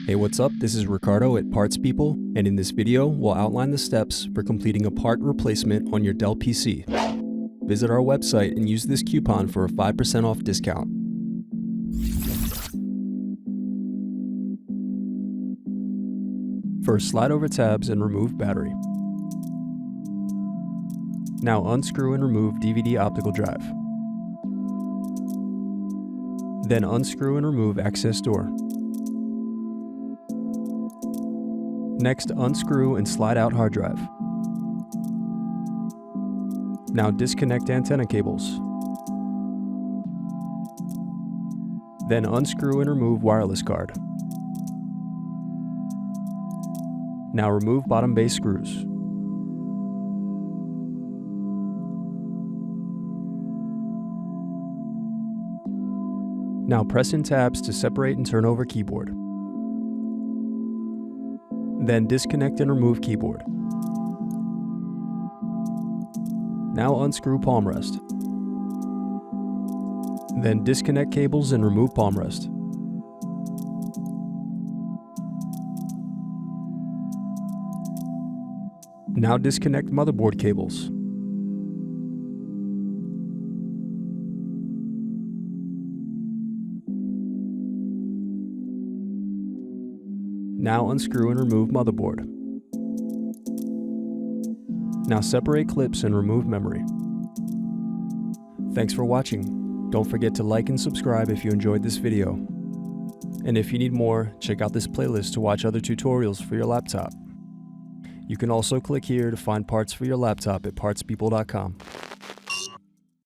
Hey, what's up? This is Ricardo at Parts People, and in this video, we'll outline the steps for completing a part replacement on your Dell PC. Visit our website and use this coupon for a 5% off discount. First, slide over tabs and remove battery. Now unscrew and remove DVD Optical Drive. Then unscrew and remove access door. Next, unscrew and slide out hard drive. Now disconnect antenna cables. Then unscrew and remove wireless card. Now remove bottom base screws. Now press in tabs to separate and turn over keyboard. Then disconnect and remove keyboard. Now unscrew palmrest. Then disconnect cables and remove palmrest. Now disconnect motherboard cables. Now unscrew and remove motherboard. Now separate clips and remove memory. Thanks for watching. Don't forget to like and subscribe if you enjoyed this video. And if you need more, check out this playlist to watch other tutorials for your laptop. You can also click here to find parts for your laptop at partspeople.com.